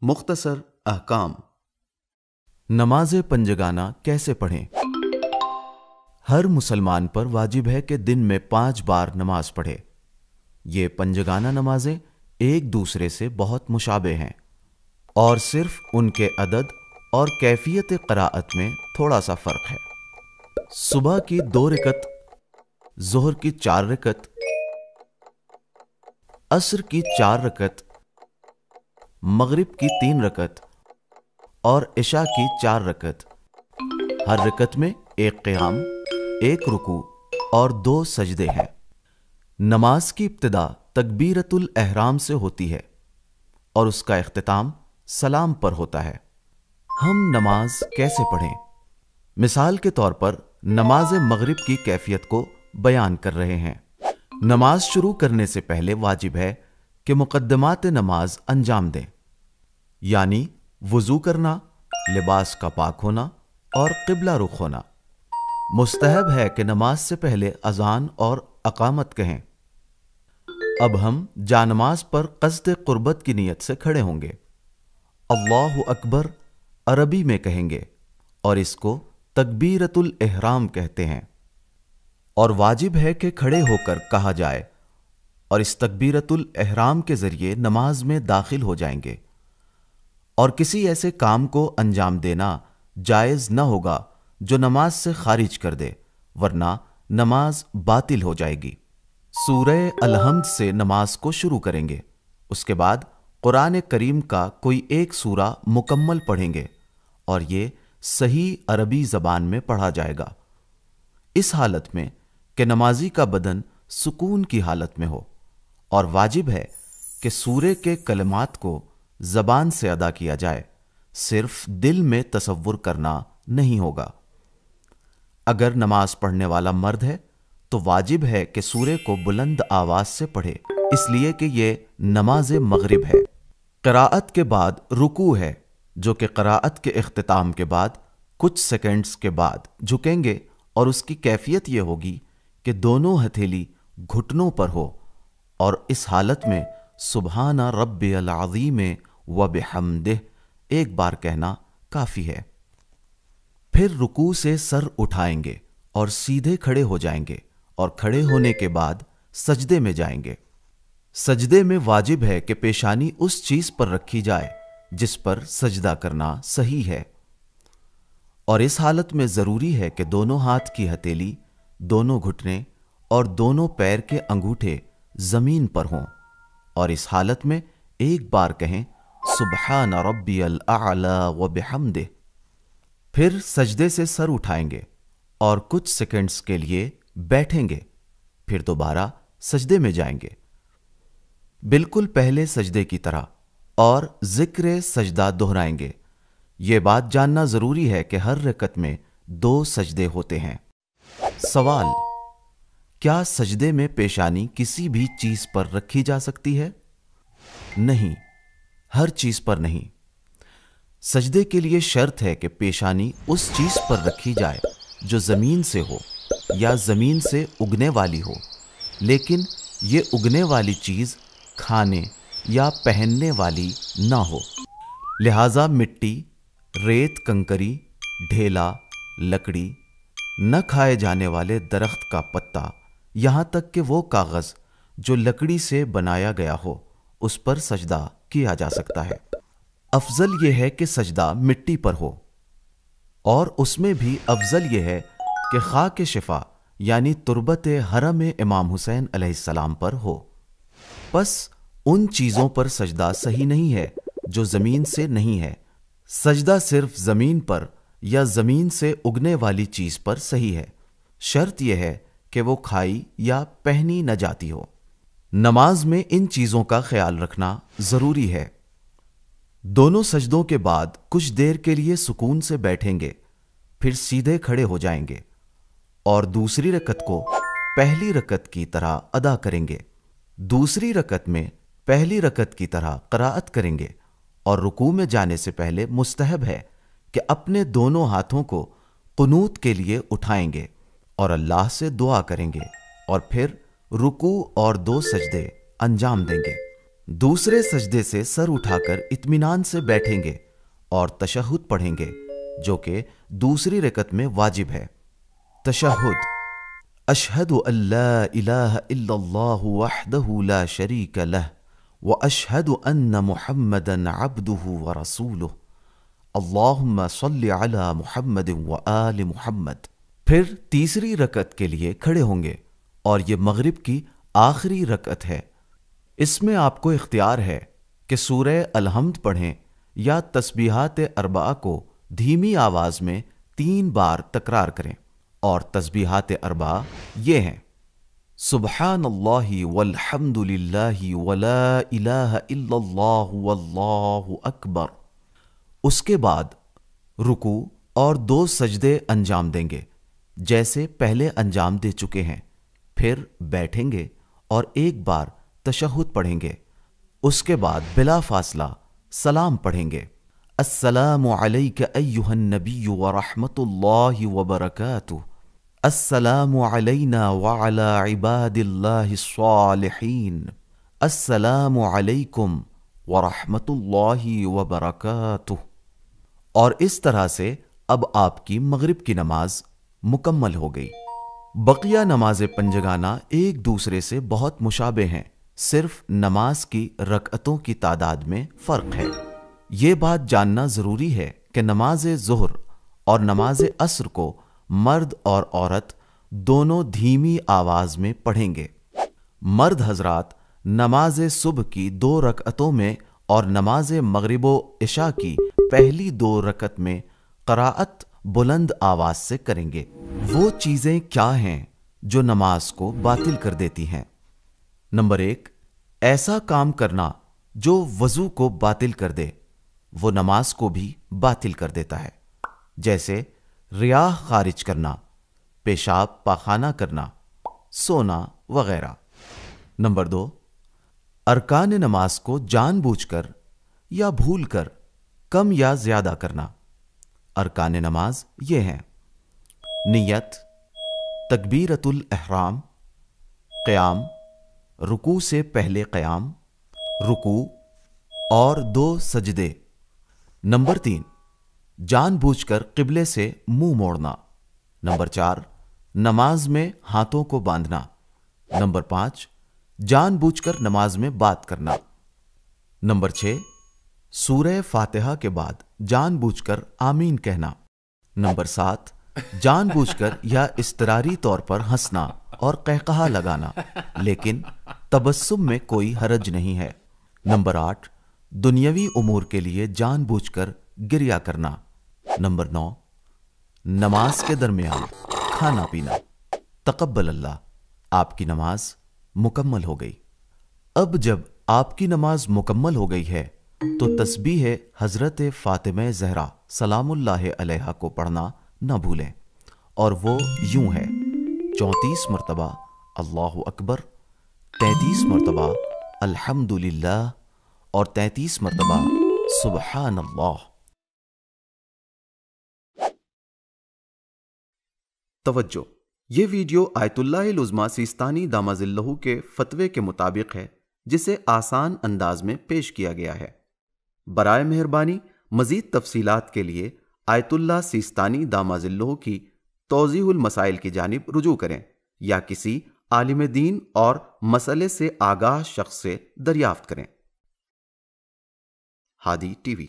मुख्तसर अहकाम। नमाज पंजगाना कैसे पढ़ें? हर मुसलमान पर वाजिब है कि दिन में 5 बार नमाज पढ़े। ये पंजगाना नमाजें एक दूसरे से बहुत मुशाबे हैं और सिर्फ उनके अदद और कैफियत क़राअत में थोड़ा सा फ़र्क है। सुबह की 2 रकत, ज़ोहर की 4 रकत, असर की 4 रकत, मगरिब की 3 रकत और इशा की 4 रकत। हर रकत में एक क़याम, एक रुकू और 2 सजदे हैं। नमाज की इब्तिदा तकबीरतुल एहराम से होती है और उसका इख्तिताम सलाम पर होता है। हम नमाज कैसे पढ़ें? मिसाल के तौर पर नमाज मगरिब की कैफियत को बयान कर रहे हैं। नमाज शुरू करने से पहले वाजिब है कि मुक़द्दमात नमाज अंजाम दें, यानी वुज़ू करना, लिबास का पाक होना और क़िबला रुख होना। मुस्तहब है कि नमाज से पहले अज़ान और अक़ामत कहें। अब हम जानमाज पर क़स्द क़ुर्बत की नीयत से खड़े होंगे। अल्लाहु अकबर अरबी में कहेंगे और इसको तकबीरतुल एहराम कहते हैं और वाजिब है कि खड़े होकर कहा जाए और इस तकबीरतुल एहराम के जरिए नमाज में दाखिल हो जाएंगे। और किसी ऐसे काम को अंजाम देना जायज़ न होगा जो नमाज से खारिज कर दे, वरना नमाज बातिल हो जाएगी। सूरह अल-हम्द से नमाज को शुरू करेंगे। उसके बाद कुरान करीम का कोई एक सूरा मुकम्मल पढ़ेंगे और ये सही अरबी ज़बान में पढ़ा जाएगा, इस हालत में कि नमाजी का बदन सुकून की हालत में हो। और वाजिब है कि सूरे के कलमात को ज़बान से अदा किया जाए, सिर्फ दिल में तसव्वुर करना नहीं होगा। अगर नमाज पढ़ने वाला मर्द है तो वाजिब है कि सूरे को बुलंद आवाज से पढ़े, इसलिए कि यह नमाज मगरिब है। क़राअत के बाद रुकू है, जो कि क़राअत के इख्तिताम के बाद कुछ सेकंड्स के बाद झुकेंगे और उसकी कैफियत यह होगी कि दोनों हथेली घुटनों पर हो और इस हालत में सुब्हाना रब्बियल अज़ीम व बिहम्दिह एक बार कहना काफ़ी है। फिर रुकू से सर उठाएंगे और सीधे खड़े हो जाएंगे और खड़े होने के बाद सजदे में जाएंगे। सजदे में वाजिब है कि पेशानी उस चीज पर रखी जाए जिस पर सजदा करना सही है और इस हालत में जरूरी है कि दोनों हाथ की हथेली, दोनों घुटने और दोनों पैर के अंगूठे जमीन पर हों और इस हालत में एक बार कहें सुब्हान रब्बियल अअला व बिहम्दिह। फिर सजदे से सर उठाएंगे और कुछ सेकंड्स के लिए बैठेंगे, फिर दोबारा सजदे में जाएंगे, बिल्कुल पहले सजदे की तरह, और जिक्र सजदा दोहराएंगे। यह बात जानना जरूरी है कि हर रकत में 2 सजदे होते हैं। सवाल: क्या सजदे में पेशानी किसी भी चीज पर रखी जा सकती है? नहीं, हर चीज पर नहीं। सजदे के लिए शर्त है कि पेशानी उस चीज पर रखी जाए जो जमीन से हो या जमीन से उगने वाली हो, लेकिन ये उगने वाली चीज खाने या पहनने वाली ना हो। लिहाजा मिट्टी, रेत, कंकरी, ढेला, लकड़ी, न खाए जाने वाले दरख्त का पत्ता, यहां तक कि वो कागज जो लकड़ी से बनाया गया हो, उस पर सजदा किया जा सकता है। अफजल यह है कि सजदा मिट्टी पर हो और उसमें भी अफजल यह है कि खाक शिफा यानी तुरबत हरम इमाम हुसैन अलैहिस्सलाम पर हो। बस उन चीजों पर सजदा सही नहीं है जो जमीन से नहीं है। सजदा सिर्फ जमीन पर या जमीन से उगने वाली चीज पर सही है। शर्त यह है कि वो खाई या पहनी न जाती हो। नमाज में इन चीजों का ख्याल रखना जरूरी है। दोनों सजदों के बाद कुछ देर के लिए सुकून से बैठेंगे, फिर सीधे खड़े हो जाएंगे और दूसरी रकत को पहली रकत की तरह अदा करेंगे। दूसरी रकत में पहली रकत की तरह क़राअत करेंगे और रुकू में जाने से पहले मुस्तहब है कि अपने दोनों हाथों को कुनूत के लिए उठाएंगे और अल्लाह से दुआ करेंगे और फिर रुकू और 2 सजदे अंजाम देंगे। दूसरे सजदे से सर उठाकर इत्मीनान से बैठेंगे और तशहुद पढ़ेंगे जो कि दूसरी रकत में वाजिब है। तशहुद, अशहदु अल्ला इलाहा इल्लल्लाहु वहदहु ला शरीका लह व अशहदु अन्ना मुहम्मदन अब्दुहु व रसूलुहु अल्लाहुम्मा सल्लि अला मुहम्मदिन व आलि मुहम्मद। फिर तीसरी रकत के लिए खड़े होंगे और ये मगरिब की आखिरी रकत है। इसमें आपको इख्तियार है कि सूरह अलहम्द पढ़ें या तस्बीहात अरबा को धीमी आवाज में 3 बार तकरार करें। और तस्बीहात अरबा ये हैं: सुब्हानल्लाहि वल्हम्दुलिल्लाहि वला इलाहा इल्लल्लाहु वल्लाहु अकबर। उसके बाद रुकू और 2 सजदे अंजाम देंगे जैसे पहले अंजाम दे चुके हैं। फिर बैठेंगे और एक बार तशहुद पढ़ेंगे। उसके बाद बिला फासला सलाम पढ़ेंगे। अस्सलामु अलैका अय्युहन नबिय्यु व रहमतुल्लाहि व बरकातुहु, अस्सलामु अलैना व अला इबादिल्लाहिस सालिहीन, अस्सलामु अलैकुम व रहमतुल्लाहि व बरकातुहु। और इस तरह से अब आपकी मगरिब की नमाज मुकम्मल हो गई। बकिया नमाज पंजगाना एक दूसरे से बहुत मुशाबे हैं, सिर्फ नमाज की रकअतों की तादाद में फ़र्क है। ये बात जानना ज़रूरी है कि नमाज ज़ुहर और नमाज असर को मर्द और औरत दोनों धीमी आवाज़ में पढ़ेंगे। मर्द हजरात नमाज सुबह की 2 रकअतों में और नमाज मगरिबो इशा की पहली 2 रकत में क़राअत बुलंद आवाज़ से करेंगे। वो चीज़ें क्या हैं जो नमाज को बातिल कर देती हैं? नंबर 1, ऐसा काम करना जो वजू को बातिल कर दे, वो नमाज को भी बातिल कर देता है, जैसे रियाह खारिज करना, पेशाब पाखाना करना, सोना वगैरह। नंबर 2, अरकान नमाज को जानबूझकर या भूलकर कम या ज्यादा करना। अरकान नमाज ये हैं: नियत, तकबीरतुल एहराम, क़याम, रुकू से पहले क़याम, रुकू और 2 सजदे। नंबर 3, जानबूझकर क़िबले से मुंह मोड़ना। नंबर 4, नमाज में हाथों को बांधना। नंबर 5, जानबूझकर नमाज में बात करना। नंबर 6, सूरह फातिहा के बाद जानबूझकर आमीन कहना। नंबर 7, जानबूझकर या इस्तरारी तौर पर हंसना और कहकहा लगाना, लेकिन तबस्सुम में कोई हरज नहीं है। नंबर 8, दुनियावी उमूर के लिए जानबूझकर गिरिया करना। नंबर 9, नमाज के दरमियान खाना पीना। तकब्बल अल्लाह, आपकी नमाज मुकम्मल हो गई। अब जब आपकी नमाज मुकम्मल हो गई है तो तस्बीह हजरत फातिमा ज़हरा सलामुल्लाह अलैहा को पढ़ना न भूलें, और वो यूं है: 34 मरतबा अल्लाहु अकबर, 33 मरतबा अल्हम्दुलिल्लाह और 33 मरतबा सुबहान अल्लाह। तवज्जो, ये वीडियो आयतुल्लाह उज़्मा सिस्तानी दामाजिल्लहु के फतवे के मुताबिक है, जिसे आसान अंदाज में पेश किया गया है। बराए मेहरबानी मजीद तफसीलात के लिए आयतुल्लाह सिस्तानी दामाजिल्लहु की तौज़ीहुल मसाइल की जानिब रुजू करें या किसी आलिम दीन और मसले से आगाह शख्स से दरियाफ्त करें। हादी टीवी।